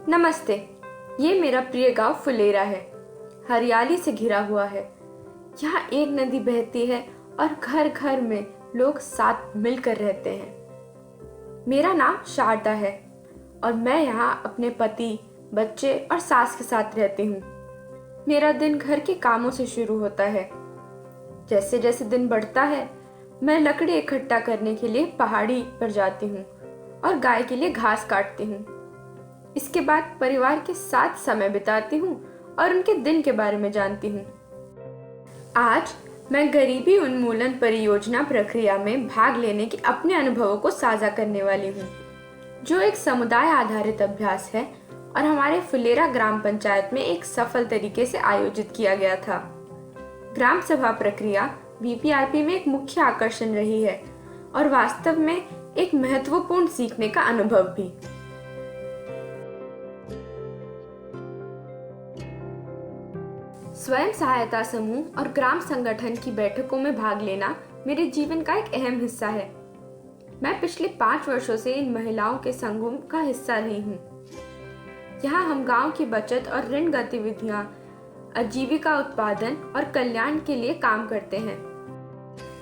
नमस्ते। ये मेरा प्रिय गांव फुलेरा है। हरियाली से घिरा हुआ है। यहाँ एक नदी बहती है और घर घर में लोग साथ मिलकर रहते हैं। मेरा नाम शारदा है और मैं यहाँ अपने पति, बच्चे और सास के साथ रहती हूँ। मेरा दिन घर के कामों से शुरू होता है। जैसे जैसे दिन बढ़ता है, मैं लकड़ी इकट्ठा करने के लिए पहाड़ी पर जाती हूँ और गाय के लिए घास काटती हूँ। इसके बाद परिवार के साथ समय बिताती हूँ और उनके दिन के बारे में जानती हूँ। आज मैं गरीबी उन्मूलन परियोजना प्रक्रिया में भाग लेने के अपने अनुभवों को साझा करने वाली हूँ, जो एक समुदाय आधारित अभ्यास है और हमारे फुलेरा ग्राम पंचायत में एक सफल तरीके से आयोजित किया गया था। ग्राम सभा प्रक्रिया वीपीआरपी में एक मुख्य आकर्षण रही है और वास्तव में एक महत्वपूर्ण सीखने का अनुभव भी। स्वयं सहायता समूह और ग्राम संगठन की बैठकों में भाग लेना मेरे जीवन का एक अहम हिस्सा है। मैं पिछले 5 वर्षों से इन महिलाओं के संघों का हिस्सा रही हूँ। यहाँ हम गांव की बचत और ऋण गतिविधियाँ, आजीविका उत्पादन और कल्याण के लिए काम करते हैं।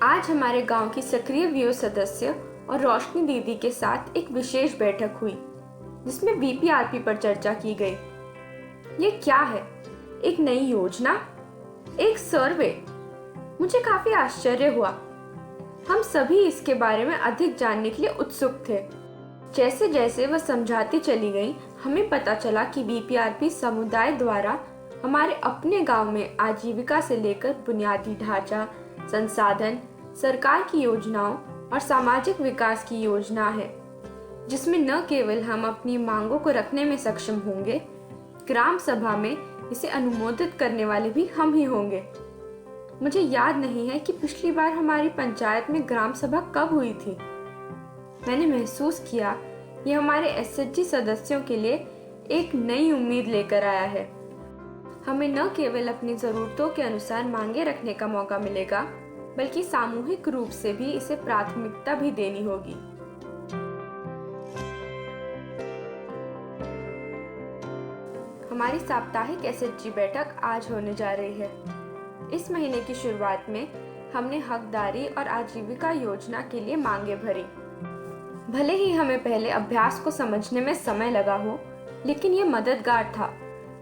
आज हमारे गांव की सक्रिय वीओ सदस्य और रोशनी दीदी के साथ एक विशेष बैठक हुई, जिसमें वीपीआरपी पर चर्चा की गई। ये क्या है? एक नई योजना, एक सर्वे? मुझे काफी आश्चर्य हुआ। हम सभी इसके बारे में अधिक जानने के लिए उत्सुक थे। जैसे जैसे वह समझाती चली गई, हमें पता चला कि वीपीआरपी समुदाय द्वारा हमारे अपने गांव में आजीविका से लेकर बुनियादी ढांचा, संसाधन, सरकार की योजनाओं और सामाजिक विकास की योजना है, जिसमें न केवल हम अपनी मांगों को रखने में सक्षम होंगे, ग्राम सभा में इसे अनुमोदित करने वाले भी हम ही होंगे। मुझे याद नहीं है कि पिछली बार हमारी पंचायत में ग्राम सभा कब हुई थी। मैंने महसूस किया ये हमारे एसएचजी सदस्यों के लिए एक नई उम्मीद लेकर आया है। हमें न केवल अपनी जरूरतों के अनुसार मांगे रखने का मौका मिलेगा, बल्कि सामूहिक रूप से भी इसे प्राथमिकता भी देनी होगी। हमारी साप्ताहिक एसएचजी बैठक आज होने जा रही है। इस महीने की शुरुआत में हमने हकदारी और आजीविका योजना के लिए मांगे भरी। भले ही हमें पहले अभ्यास को समझने में समय लगा हो, लेकिन ये मददगार था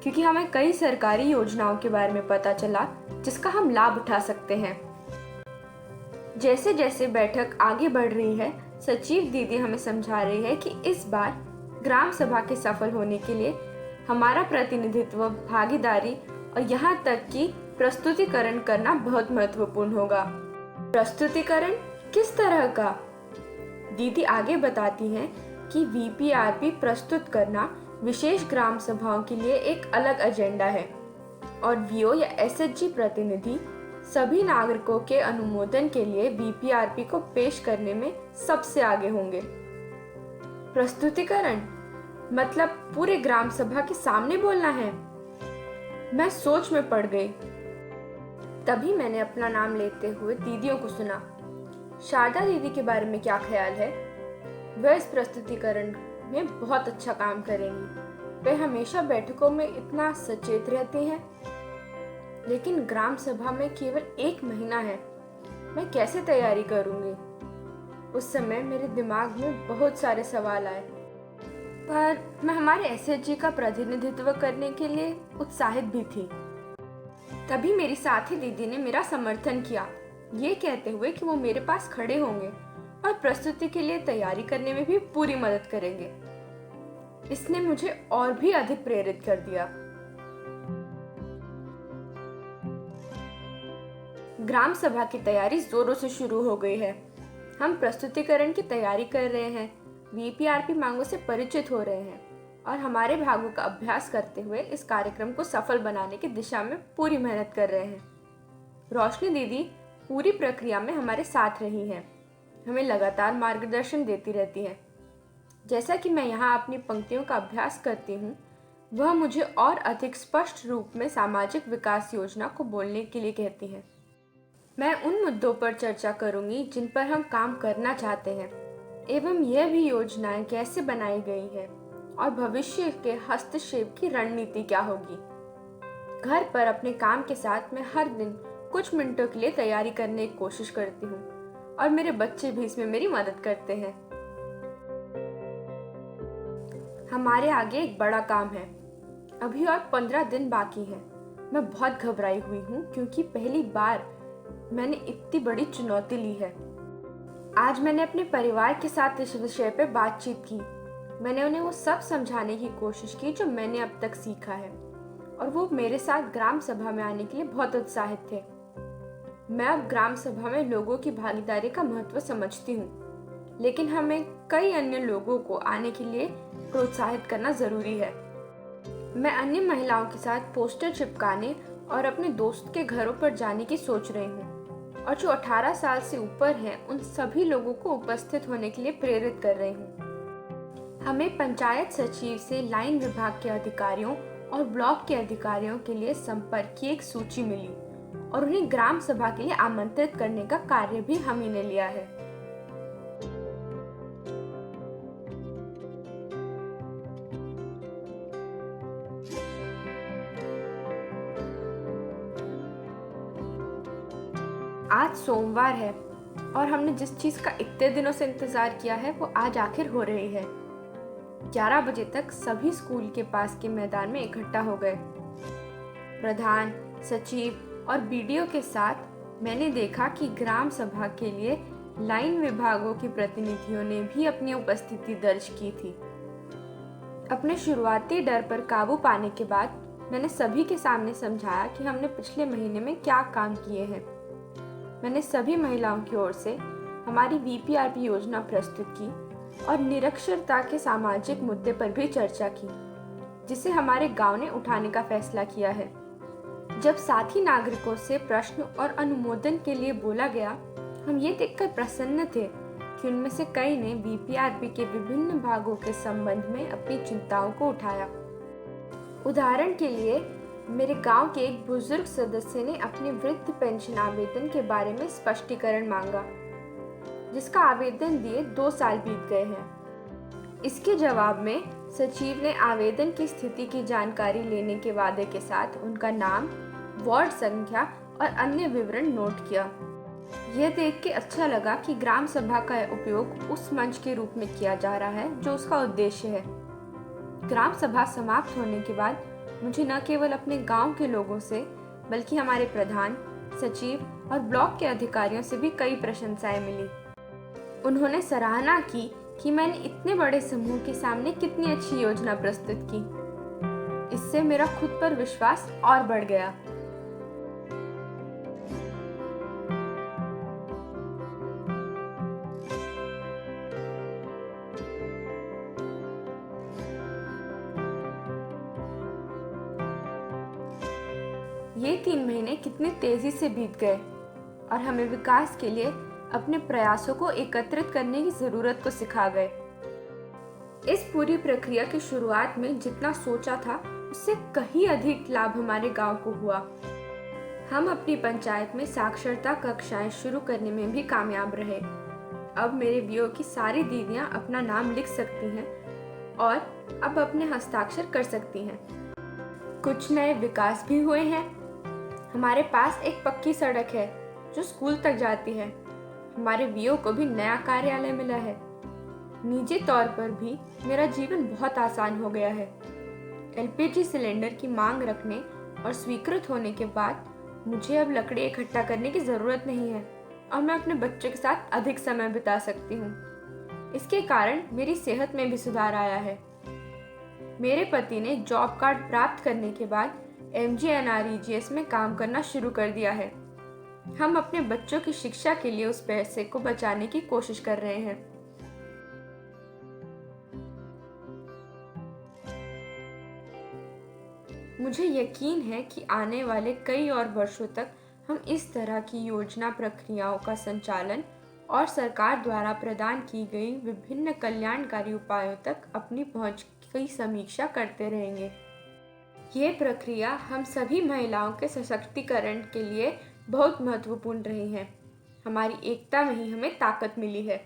क्योंकि हमें कई सरकारी योजनाओं के बारे में पता चला जिसका हम लाभ उठा सकते हैं। जैसे जैसे बैठक आगे बढ़ रही है, सचिव दीदी हमें समझा रही है कि इस बार ग्राम सभा के सफल होने के लिए हमारा प्रतिनिधित्व, भागीदारी और यहाँ तक कि प्रस्तुतिकरण करना बहुत महत्वपूर्ण होगा। प्रस्तुतिकरण किस तरह का? दीदी आगे बताती हैं कि वीपीआरपी प्रस्तुत करना विशेष ग्राम सभाओं के लिए एक अलग एजेंडा है और वीओ या एसएचजी प्रतिनिधि सभी नागरिकों के अनुमोदन के लिए वीपीआरपी को पेश करने में सबसे आगे होंगे। प्रस्तुतिकरण मतलब पूरे ग्राम सभा के सामने बोलना है। मैं सोच में पड़ गई। तभी मैंने अपना नाम लेते हुए दीदियों को सुना। शारदा दीदी के बारे में क्या ख्याल है? वह इस प्रस्तुतिकरण में बहुत अच्छा काम करेंगी। वह हमेशा बैठकों में इतना सचेत रहती हैं। लेकिन ग्राम सभा में केवल 1 महीना है। मैं कैसे तैयारी करूंगी? उस समय मेरे दिमाग में बहुत सारे सवाल आए, पर मैं हमारे एसएचजी का प्रतिनिधित्व करने के लिए उत्साहित भी थी। तभी मेरी साथी दीदी ने मेरा समर्थन किया, ये कहते हुए कि वो मेरे पास खड़े होंगे और प्रस्तुति के लिए तैयारी करने में भी पूरी मदद करेंगे। इसने मुझे और भी अधिक प्रेरित कर दिया। ग्राम सभा की तैयारी जोरों से शुरू हो गई है। हम प्रस्तुतिकरण की तैयारी कर रहे हैं, वीपीआरपी मांगों से परिचित हो रहे हैं और हमारे भागों का अभ्यास करते हुए इस कार्यक्रम को सफल बनाने की दिशा में पूरी मेहनत कर रहे हैं। रोशनी दीदी पूरी प्रक्रिया में हमारे साथ रही हैं, हमें लगातार मार्गदर्शन देती रहती हैं। जैसा कि मैं यहाँ अपनी पंक्तियों का अभ्यास करती हूँ, वह मुझे और अधिक स्पष्ट रूप में सामाजिक विकास योजना को बोलने के लिए कहती हैं। मैं उन मुद्दों पर चर्चा करूंगी जिन पर हम काम करना चाहते हैं एवं यह भी योजनाएं कैसे बनाई गई है और भविष्य के हस्तक्षेप की रणनीति क्या होगी। घर पर अपने काम के साथ मैं हर दिन कुछ मिनटों के लिए तैयारी करने की कोशिश करती हूँ और मेरे बच्चे भी इसमें मेरी मदद करते हैं। हमारे आगे एक बड़ा काम है। अभी और 15 दिन बाकी हैं। मैं बहुत घबराई हुई हूँ क्योंकि पहली बार मैंने इतनी बड़ी चुनौती ली है। आज मैंने अपने परिवार के साथ इस विषय पर बातचीत की। मैंने उन्हें वो सब समझाने की कोशिश की जो मैंने अब तक सीखा है और वो मेरे साथ ग्राम सभा में आने के लिए बहुत उत्साहित थे। मैं अब ग्राम सभा में लोगों की भागीदारी का महत्व समझती हूँ, लेकिन हमें कई अन्य लोगों को आने के लिए प्रोत्साहित करना जरूरी है। मैं अन्य महिलाओं के साथ पोस्टर चिपकाने और अपने दोस्त के घरों पर जाने की सोच रही हूँ और जो 18 साल से ऊपर हैं उन सभी लोगों को उपस्थित होने के लिए प्रेरित कर रही हूँ। हमें पंचायत सचिव से लाइन विभाग के अधिकारियों और ब्लॉक के अधिकारियों के लिए संपर्क की एक सूची मिली और उन्हें ग्राम सभा के लिए आमंत्रित करने का कार्य भी हम ही ने लिया है। आज सोमवार है और हमने जिस चीज का इतने दिनों से इंतजार किया है वो आज आखिर हो रही है। 11 बजे तक सभी स्कूल के पास के मैदान में इकट्ठा हो गए। प्रधान, सचिव और बीडीओ के साथ मैंने देखा कि ग्राम सभा के लिए लाइन विभागों के प्रतिनिधियों ने भी अपनी उपस्थिति दर्ज की थी। अपने शुरुआती डर पर काबू पाने के बाद मैंने सभी के सामने समझाया कि हमने पिछले महीने में क्या काम किए हैं। मैंने सभी महिलाओं की ओर से हमारी वीपीआरपी योजना प्रस्तुत की और निरक्षरता के सामाजिक मुद्दे पर भी चर्चा की, जिसे हमारे गांव ने उठाने का फैसला किया है। जब साथी नागरिकों से प्रश्न और अनुमोदन के लिए बोला गया, हम ये देखकर प्रसन्न थे कि उनमें से कई ने वीपीआरपी के विभिन्न भागों के संबंध में अपनी चिंताओं को उठाया। उदाहरण के लिए मेरे गांव के एक बुजुर्ग सदस्य ने अपने वृद्ध पेंशन आवेदन के बारे में स्पष्टीकरण मांगा, जिसका आवेदन दिए 2 साल बीत गए हैं। इसके जवाब में सचिव ने आवेदन की स्थिति की जानकारी लेने के वादे के साथ उनका नाम, वार्ड संख्या और अन्य विवरण नोट किया। यह देख के अच्छा लगा कि ग्राम सभा का उपयोग उस मंच के रूप में किया जा रहा है जो उसका उद्देश्य है। ग्राम सभा समाप्त होने के बाद मुझे न केवल अपने गांव के लोगों से बल्कि हमारे प्रधान, सचिव और ब्लॉक के अधिकारियों से भी कई प्रशंसाएं मिली। उन्होंने सराहना की कि मैंने इतने बड़े समूह के सामने कितनी अच्छी योजना प्रस्तुत की। इससे मेरा खुद पर विश्वास और बढ़ गया। ये 3 महीने कितनी तेजी से बीत गए और हमें विकास के लिए अपने प्रयासों को एकत्रित करने की जरूरत को सिखा गए। इस पूरी प्रक्रिया की शुरुआत में जितना सोचा था उससे कहीं अधिक लाभ हमारे गांव को हुआ। हम अपनी पंचायत में साक्षरता कक्षाएं शुरू करने में भी कामयाब रहे। अब मेरे वीओ की सारी दीदियां अपना नाम लिख सकती हैं और अब अपने हस्ताक्षर कर सकती हैं। कुछ नए विकास भी हुए हैं। हमारे पास एक पक्की सड़क है जो स्कूल तक जाती है। हमारे वीओ को भी नया कार्यालय मिला है। निजी तौर पर भी मेरा जीवन बहुत आसान हो गया है। एलपीजी सिलेंडर की मांग रखने और स्वीकृत होने के बाद मुझे अब लकड़ी इकट्ठा करने की जरूरत नहीं है और मैं अपने बच्चों के साथ अधिक समय बिता सकती हूँ। इसके कारण मेरी सेहत में भी सुधार आया है। मेरे पति ने जॉब कार्ड प्राप्त करने के बाद MGNREGS में काम करना शुरू कर दिया है। हम अपने बच्चों की शिक्षा के लिए उस पैसे को बचाने की कोशिश कर रहे हैं। मुझे यकीन है कि आने वाले कई और वर्षों तक हम इस तरह की योजना प्रक्रियाओं का संचालन और सरकार द्वारा प्रदान की गई विभिन्न कल्याणकारी उपायों तक अपनी पहुंच की समीक्षा करते रहेंगे। ये प्रक्रिया हम सभी महिलाओं के सशक्तिकरण के लिए बहुत महत्वपूर्ण रही है। हमारी एकता में ही हमें ताकत मिली है।